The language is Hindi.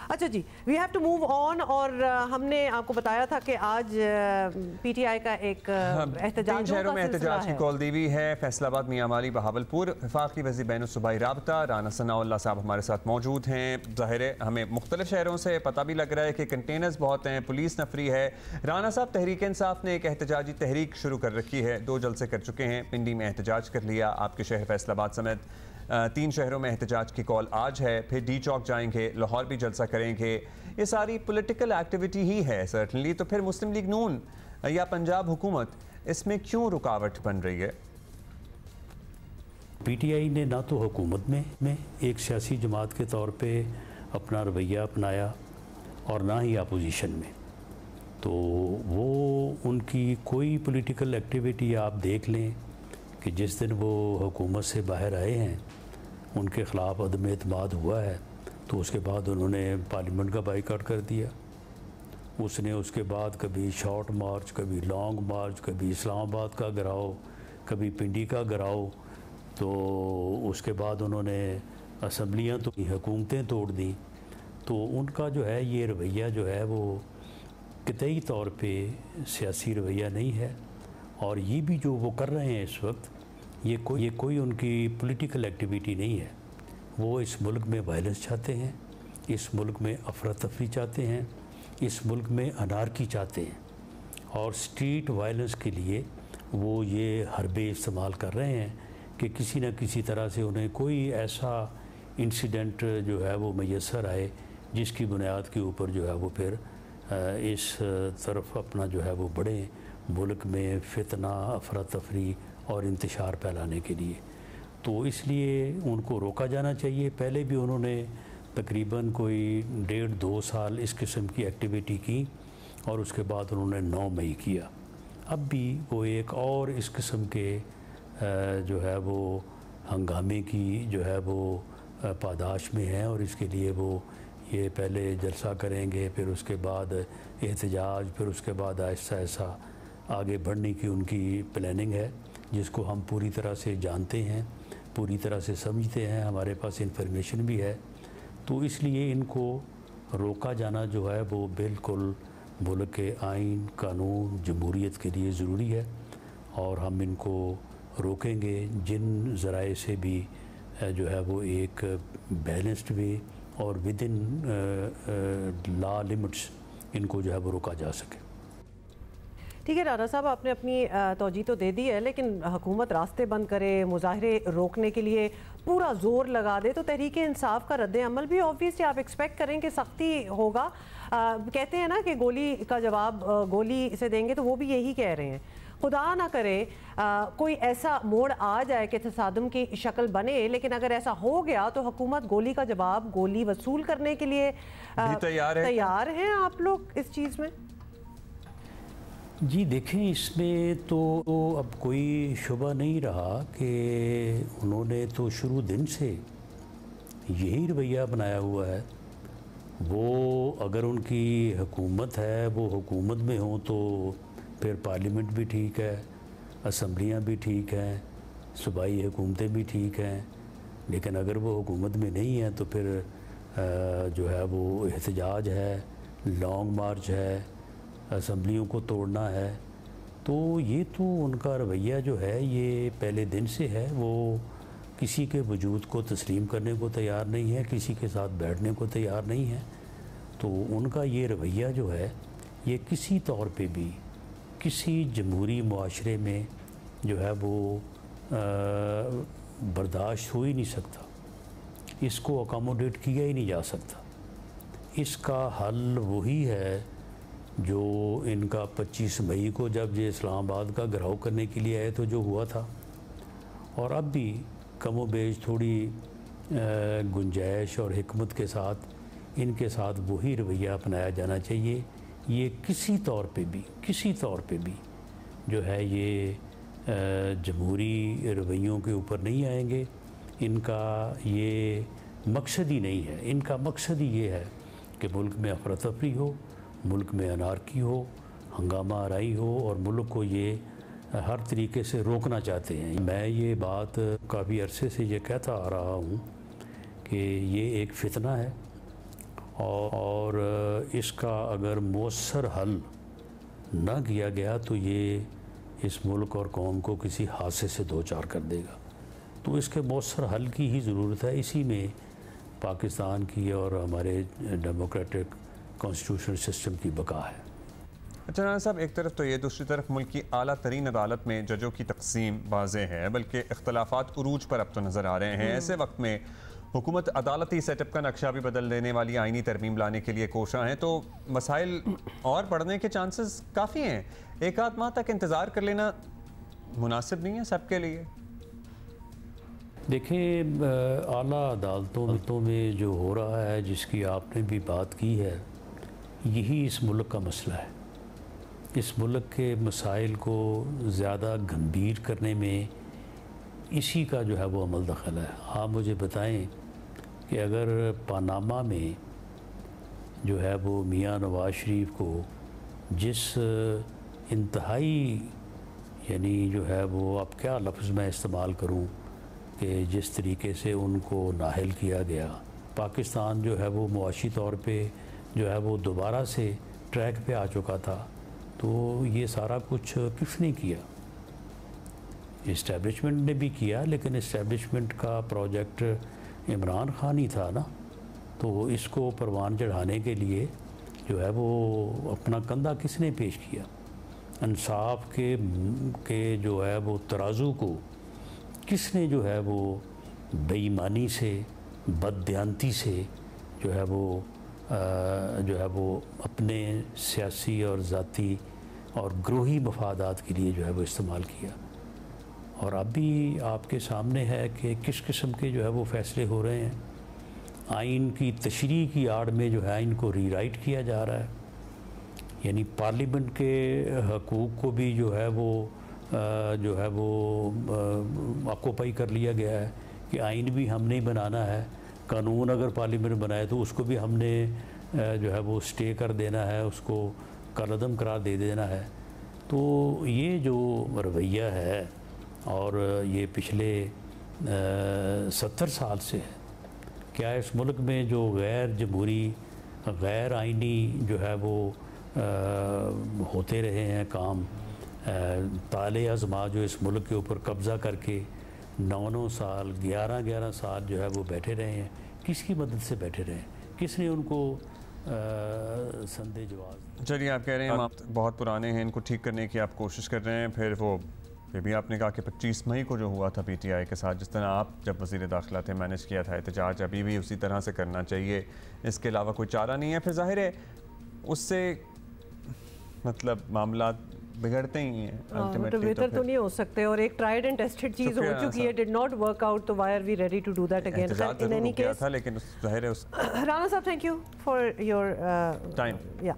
अच्छा जी, we have to move on. और हमने आपको बताया था कि आज पीटीआई का एक एहतजाज, 3 शहरों में एहतजाज की कॉल दी हुई है। फैसलाबाद, मियांमारी, बहावलपुर। वफाकी वज़ीर बैनुल सूबाई राबता राना सनाउल्लाह साहब हमारे साथ मौजूद हैं। ज़ाहिर है हमें मुख्तलिफ शहरों से पता भी लग रहा है कि कंटेनर्स बहुत हैं, पुलिस नफरी है। राना साहब, तहरीक इंसाफ ने एक एहतजाजी तहरीक शुरू कर रखी है, 2 जलसे कर चुके हैं, पिंडी में एहतजाज कर लिया, आपके शहर फैसलाबाद समेत 3 शहरों में एहतजाज की कॉल आज है, फिर डी चौक जाएंगे, लाहौर भी जलसा करेंगे। ये सारी पॉलिटिकल एक्टिविटी ही है सर्टनली। तो फिर मुस्लिम लीग नून या पंजाब हुकूमत इसमें क्यों रुकावट बन रही है? पीटीआई ने ना तो हुकूमत में एक सियासी जमात के तौर पे अपना रवैया अपनाया और ना ही अपोजिशन में। तो वो उनकी कोई पॉलिटिकल एक्टिविटी आप देख लें कि जिस दिन वो हुकूमत से बाहर आए हैं उनके ख़िलाफ़ अदम एतमाद हुआ है, तो उसके बाद उन्होंने पार्लियामेंट का बाइकआउट कर दिया। उसने उसके बाद कभी शॉर्ट मार्च, कभी लॉन्ग मार्च, कभी इस्लामाबाद का गिराओ, कभी पिंडी का गिराओ। तो उसके बाद उन्होंने असम्बलियाँ तो हुकूमतें तोड़ दी। तो उनका जो है ये रवैया जो है वो कतई तौर पे सियासी रवैया नहीं है। और ये भी जो वो कर रहे हैं इस वक्त, ये कोई उनकी पॉलिटिकल एक्टिविटी नहीं है। वो इस मुल्क में वायलेंस चाहते हैं, इस मुल्क में अफरा तफरी चाहते हैं, इस मुल्क में अनारकी चाहते हैं। और स्ट्रीट वायलेंस के लिए वो ये हरबे इस्तेमाल कर रहे हैं कि किसी न किसी तरह से उन्हें कोई ऐसा इंसिडेंट जो है वो मैसर आए जिसकी बुनियाद के ऊपर जो है वो फिर इस तरफ अपना जो है वो बढ़ें, मुल्क में फितना, अफरा तफरी और इंतशार फैलाने के लिए। तो इसलिए उनको रोका जाना चाहिए। पहले भी उन्होंने तकरीबन कोई 1.5-2 साल इस किस्म की एक्टिविटी की और उसके बाद उन्होंने 9 मई किया। अब भी वो एक और इस किस्म के जो है वो हंगामे की जो है वो पादाश में है। और इसके लिए वो ये पहले जलसा करेंगे, फिर उसके बाद एहतजाज, फिर उसके बाद ऐसा ऐसा आगे बढ़ने की उनकी प्लानिंग है, जिसको हम पूरी तरह से जानते हैं, पूरी तरह से समझते हैं, हमारे पास इंफॉर्मेशन भी है। तो इसलिए इनको रोका जाना जो है वो बिल्कुल मुल्क के आइन, कानून, जमहूरियत के लिए ज़रूरी है। और हम इनको रोकेंगे जिन ज़राए से भी जो है वो एक बैलेंस्ड वे और विद इन लॉ लिमिट्स इनको जो है वो रोका जा सके। ठीक है राना साहब, आपने अपनी तौजी तो दे दी है, लेकिन हुकूमत रास्ते बंद करे, मुजाहरे रोकने के लिए पूरा जोर लगा दे, तो तहरीक इंसाफ का रद्द अमल भी ऑब्वियसली आप एक्सपेक्ट करें कि सख्ती होगा। कहते हैं ना कि गोली का जवाब गोली से देंगे, तो वो भी यही कह रहे हैं। खुदा ना करे कोई ऐसा मोड़ आ जाए कि तसादुम की शक्ल बने, लेकिन अगर ऐसा हो गया तो हुकूमत गोली का जवाब गोली वसूल करने के लिए तैयार हैं आप लोग इस चीज़ में? जी देखें, इसमें तो अब कोई शुबा नहीं रहा कि उन्होंने तो शुरू दिन से यही रवैया बनाया हुआ है। वो अगर उनकी हुकूमत है, वो हुकूमत में हो तो फिर पार्लियामेंट भी ठीक है, असम्बलियाँ भी ठीक हैं, सूबाई हुकूमतें भी ठीक हैं। लेकिन अगर वो हुकूमत में नहीं है तो फिर जो है वो एहतजाज है, लॉन्ग मार्च है, असम्बलियों को तोड़ना है। तो ये तो उनका रवैया जो है ये पहले दिन से है। वो किसी के वजूद को तस्लीम करने को तैयार नहीं है, किसी के साथ बैठने को तैयार नहीं है। तो उनका ये रवैया जो है ये किसी तौर पे भी किसी जमहूरी मुआशरे में जो है वो बर्दाश्त हो ही नहीं सकता, इसको अकोमोडेट किया ही नहीं जा सकता। इसका हल वही है जो इनका 25 मई को जब ये इस्लामाबाद का घेराव करने के लिए आए तो जो हुआ था, और अब भी कमो बेश थोड़ी गुंजाइश और हिकमत के साथ इनके साथ वही रवैया अपनाया जाना चाहिए। ये किसी तौर पे भी जो है ये जमहूरी रवैयों के ऊपर नहीं आएंगे। इनका ये मकसद ही नहीं है। इनका मकसद ही ये है कि मुल्क में अफरा तफरी हो, मुल्क में अनारकी हो, हंगामा आराई हो, और मुल्क को ये हर तरीके से रोकना चाहते हैं। मैं ये बात काफ़ी अरसे से ये कहता आ रहा हूँ कि ये एक फितना है और इसका अगर मौसर हल ना किया गया तो ये इस मुल्क और कौम को किसी हादसे से दो चार कर देगा। तो इसके मौसर हल की ही ज़रूरत है। इसी में पाकिस्तान की और हमारे डेमोक्रेटिक कॉन्स्टिट्यूशनल सिस्टम की बका है। अच्छा राना साहब, एक तरफ तो ये, दूसरी तरफ मुल्क की आला तरीन अदालत में जजों की तकसीम वाज़ेह है, बल्कि इख्तलाफात उरूज पर अब तो नज़र आ रहे हैं। ऐसे वक्त में हुकूमत अदालती सेटअप का नक्शा भी बदल देने वाली आइनी तरमीम लाने के लिए कोशा है, तो मसाइल और बढ़ने के चांसेस काफ़ी हैं। एक आध माह तक इंतज़ार कर लेना मुनासिब नहीं है सबके लिए? देखिए, आला अदालतों में जो हो रहा है, जिसकी आपने भी बात की है, यही इस मुल्क का मसला है। इस मुल्क के मसाइल को ज़्यादा गंभीर करने में इसी का जो है वो अमल दखल है। आप मुझे बताएं कि अगर पनामा में जो है वो मियाँ नवाज शरीफ को जिस इंतहाई, यानी जो है वो, अब क्या लफ्ज़ मैं इस्तेमाल करूं, कि जिस तरीके से उनको नाहल किया गया, पाकिस्तान जो है वो मुआशी तौर पे जो है वो दोबारा से ट्रैक पे आ चुका था। तो ये सारा कुछ किसने किया? इस्टेब्लिशमेंट ने भी किया, लेकिन इस्टेब्लिशमेंट का प्रोजेक्ट इमरान खान ही था ना। तो इसको परवान चढ़ाने के लिए जो है वो अपना कंधा किसने पेश किया? इंसाफ के जो है वो तराजू को किसने जो है वो बेईमानी से, बददियानती से जो है वो अपने सियासी और ज़ाती और ग्रोही मफादात के लिए जो है वो इस्तेमाल किया। और अभी आपके सामने है कि किस किस्म के जो है वो फ़ैसले हो रहे हैं। आइन की तशरीह की आड़ में जो है आइन को रीराइट किया जा रहा है, यानी पार्लियामेंट के हकूक़ को भी जो है वो ऑक्यूपाई कर लिया गया है कि आइन भी हमने ही बनाना है। कानून अगर पार्लियामेंट बनाए तो उसको भी हमने जो है वो स्टे कर देना है, उसको कलअदम करार दे देना है। तो ये जो रवैया है, और ये पिछले 70 साल से है, क्या इस मुल्क में जो गैर जमहूरी, गैर आइनी जो है वो होते रहे हैं काम, ताले अज़मा जो इस मुल्क के ऊपर कब्ज़ा करके 9-9 साल, 11-11 साल जो है वो बैठे रहे हैं, किसकी मदद से बैठे रहे हैं? किसने उनको संदेह जवाब? चलिए, आप कह रहे हैं आप बहुत पुराने हैं, इनको ठीक करने की आप कोशिश कर रहे हैं। फिर वो ये भी आपने कहा कि 25 मई को जो हुआ था PTI के साथ, जिस तरह आप जब वज़ीर दाखिला थे मैनेज किया था एहतजाज, अभी भी उसी तरह से करना चाहिए, इसके अलावा कोई चारा नहीं है। फिर जाहिर है उससे मतलब मामला बिगड़ते ही हैं, तो बेहतर तो नहीं हो सकते। और एक ट्राइड एंड टेस्टेड चीज़ हो चुकी है, डिड नॉट वर्क आउट, तो why are we ready to do that again? In any case, लेकिन जाहिर है राना साहब, thank you for your time. या